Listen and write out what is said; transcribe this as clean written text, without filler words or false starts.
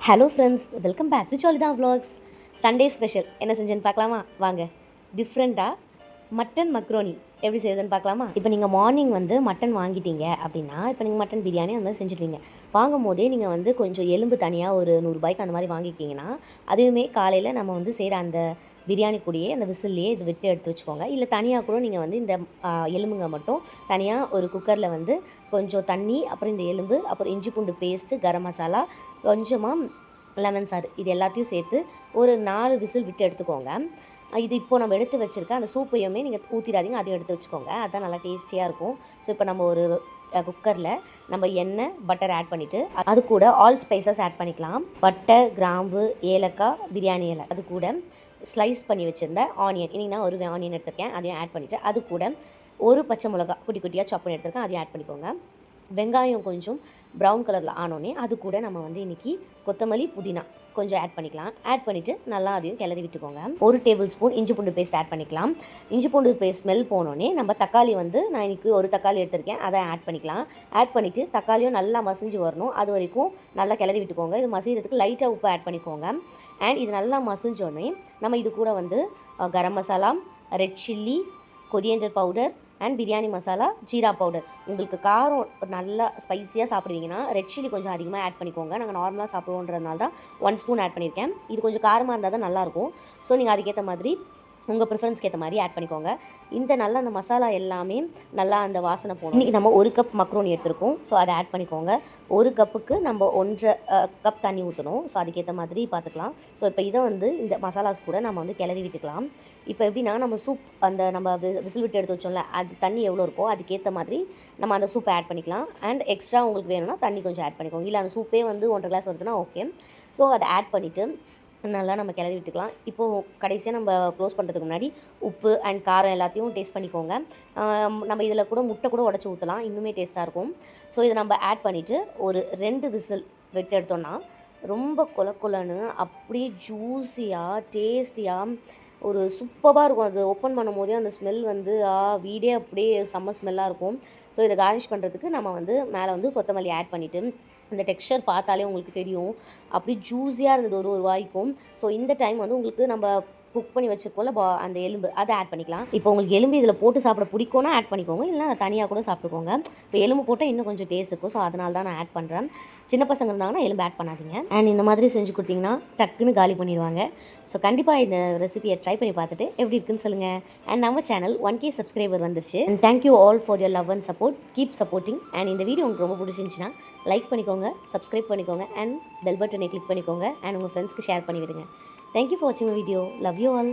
Hello friends, welcome back to Jalitha vlogs. Sunday special என்ன செஞ்சேன்னு பார்க்கலாமா? வாங்க. டிஃப்ரெண்ட்டாக மட்டன் மக்ரோனி எப்படி செய்யுதுன்னு பார்க்கலாமா? இப்போ நீங்கள் மார்னிங் வந்து மட்டன் வாங்கிட்டீங்க அப்படின்னா, இப்போ நீங்கள் மட்டன் பிரியாணி அந்த மாதிரி செஞ்சுருவீங்க. வாங்கும் போதே நீங்கள் வந்து கொஞ்சம் எலும்பு தனியாக ஒரு 100 ரூபாய்க்கு அந்த மாதிரி வாங்கிக்கிங்கன்னா, அதுவுமே காலையில் நம்ம வந்து செய்கிற அந்த பிரியாணி கூடயே அந்த விசில்லையே இது விட்டு எடுத்து வச்சுக்கோங்க. இல்லை தனியாக கூட நீங்கள் வந்து இந்த எலும்புங்க மட்டும் தனியாக ஒரு குக்கரில் வந்து கொஞ்சம் தண்ணி, அப்புறம் இந்த எலும்பு, அப்புறம் இஞ்சி பூண்டு பேஸ்ட்டு, கரம் மசாலா, கொஞ்சமாக லெமன் சாறு இது எல்லாத்தையும் சேர்த்து ஒரு 4 விசில் விட்டு எடுத்துக்கோங்க. இது இப்போது நம்ம எடுத்து வச்சுருக்க அந்த சூப்பையுமே நீங்கள் ஊற்றிடாதீங்க, அதையும் எடுத்து வச்சுக்கோங்க. அதுதான் நல்லா டேஸ்டியாக இருக்கும். ஸோ இப்போ நம்ம ஒரு குக்கரில் நம்ம எண்ணெய், பட்டர் ஆட் பண்ணிவிட்டு அது கூட ஆல் ஸ்பைசஸ் ஆட் பண்ணிக்கலாம். பட்டை, கிராம்பு, ஏலக்காய், பிரியாணி இலை, அது கூட ஸ்லைஸ் பண்ணி வச்சுருந்த ஆனியன், இன்றைக்கி நான் ஒரு ஆனியன் எடுத்திருக்கேன், அதையும் ஆட் பண்ணிவிட்டு அது கூட ஒரு பச்சை மிளகா குட்டி குட்டியாக சாப் பண்ணி எடுத்திருக்கேன், அதையும் ஆட் பண்ணிக்கோங்க. வெங்காயம் கொஞ்சம் ப்ரௌன் கலரில் ஆனோடனே அது கூட நம்ம வந்து இன்றைக்கி கொத்தமல்லி, புதினா கொஞ்சம் ஆட் பண்ணிக்கலாம். ஆட் பண்ணிவிட்டு நல்லா அதையும் கிளறி விட்டுக்கோங்க. 1 டேபிள் ஸ்பூன் இஞ்சி பூண்டு பேஸ்ட் ஆட் பண்ணிக்கலாம். இஞ்சி பூண்டு பேஸ்ட் ஸ்மெல் போனோடனே நம்ம தக்காளி வந்து நான் இன்றைக்கி ஒரு தக்காளி எடுத்திருக்கேன், அதை ஆட் பண்ணிக்கலாம். ஆட் பண்ணிவிட்டு தக்காளியும் நல்லா மசிஞ்சு வரணும், அது வரைக்கும் நல்லா கிளறி விட்டுக்கோங்க. இது மசிகிறதுக்கு லைட்டாக உப்பு ஆட் பண்ணிக்கோங்க. அண்ட் இது நல்லா மசிஞ்சோடனே நம்ம இது கூட வந்து garam masala, red chilli, coriander powder and biryani masala, jeera powder. உங்களுக்கு காரம் நல்லா ஸ்பைஸியாக சாப்பிடுவீங்கன்னா ரெட் சில்லி கொஞ்சம் அதிகமாக ஆட் பண்ணிக்கோங்க. நாங்கள் நார்மலாக சாப்பிடுவோன்றதுனால தான் 1 ஸ்பூன் ஆட் பண்ணியிருக்கேன். இது கொஞ்சம் காரமாக இருந்தால் தான் நல்லாயிருக்கும். ஸோ நீங்கள் அதுக்கேற்ற மாதிரி உங்கள் ப்ரிஃபரன்ஸ்க்கு ஏற்ற மாதிரி ஆட் பண்ணிக்கோங்க. இந்த நல்லா அந்த மசாலா எல்லாமே நல்லா அந்த வாசனை போகணும். இன்றைக்கி நம்ம 1 கப் மக்ரோனி எடுத்துருக்கோம், ஸோ அதை ஆட் பண்ணிக்கோங்க. 1 கப்புக்கு நம்ம 1.5 கப் தண்ணி ஊற்றணும். ஸோ அதுக்கேற்ற மாதிரி பார்த்துக்கலாம். ஸோ இப்போ இதை வந்து இந்த மசாலாஸ் கூட நம்ம வந்து கிளறி விட்டுக்கலாம். இப்போ எப்படின்னா நம்ம சூப் அந்த நம்ம விசில் விட்டு எடுத்து வச்சோம்ல, அது தண்ணி எவ்வளோ இருக்கோ அதுக்கேற்ற மாதிரி நம்ம அந்த சூப்பை ஆட் பண்ணிக்கலாம். அண்ட் எக்ஸ்ட்ரா உங்களுக்கு வேணும்னா தண்ணி கொஞ்சம் ஆட் பண்ணிக்கோங்க. இல்லை அந்த சூப்பே வந்து 1.5 கிளாஸ் வருதுன்னா ஓகே. ஸோ அதை ஆட் பண்ணிவிட்டு நல்லா நம்ம கிளறி விட்டுக்கலாம். இப்போது கடைசியாக நம்ம க்ளோஸ் பண்ணுறதுக்கு முன்னாடி உப்பு அண்ட் காரம் எல்லாத்தையும் டேஸ்ட் பண்ணிக்கோங்க. நம்ம இதில் கூட முட்டை கூட உடச்சி ஊற்றலாம், இன்னுமே டேஸ்ட்டாக இருக்கும். ஸோ இதை நம்ம ஆட் பண்ணிவிட்டு ஒரு 2 விசில் விட்டு எடுத்தோன்னா ரொம்ப கொலன்னு அப்படியே ஜூஸியாக டேஸ்டியாக ஒரு சூப்பராக இருக்கும். அது ஓப்பன் பண்ணும் போதே அந்த ஸ்மெல் வந்து வீடே அப்படியே செம்ம ஸ்மெல்லாக இருக்கும். ஸோ இதை கார்னிஷ் பண்ணுறதுக்கு நம்ம வந்து மேலே வந்து கொத்தமல்லி ஆட் பண்ணிவிட்டு இந்த டெக்ஸ்சர் பார்த்தாலே உங்களுக்கு தெரியும், அப்படி ஜூஸியாக இருந்தது ஒரு வாய்க்கும். ஸோ இந்த டைம் வந்து உங்களுக்கு நம்ம குக் பண்ணி வச்சுருக்கோம்ல அந்த எலும்பு, அதை ஆட் பண்ணிக்கலாம். இப்போ உங்களுக்கு எலும்பு இதில் போட்டு சாப்பிட பிடிக்கும்னா ஆட் பண்ணிக்கோங்க, இல்லைனா அதை தனியாக கூட சாப்பிட்டுக்கோங்க. இப்போ எலும்பு போட்டால் இன்னும் கொஞ்சம் டேஸ்ட் இருக்கும். ஸோ அதனால தான் நான் ஆட் பண்ணுறேன். சின்ன பசங்க இருந்தாங்கன்னா எலும்பு ஆட் பண்ணாதீங்க. அண்ட் இந்த மாதிரி செஞ்சு கொடுத்தீங்கன்னா டக்குன்னு காலி பண்ணிடுவாங்க. ஸோ கண்டிப்பாக இந்த ரெசிபியை ட்ரை பண்ணி பார்த்துட்டு எப்படி இருக்குன்னு சொல்லுங்கள். அண்ட் நம்ம சேனல் 1K சப்ஸ்கிரைபர் வந்துருச்சு. And thank you all for your love and support. Keep supporting. And இந்த வீடியோ உங்களுக்கு ரொம்ப பிடிச்சிருந்துச்சின்னா லைக் பண்ணிக்கோங்க, சப்ஸ்கிரைப் பண்ணிக்கோங்க, அண்ட் பெல் பட்டனை கிளிக் பண்ணிக்கோங்க. அண்ட் உங்கள் ஃப்ரெண்ட்ஸ்க்கு ஷேர் பண்ணி விடுங்க. Thank you for watching my video. Love you all.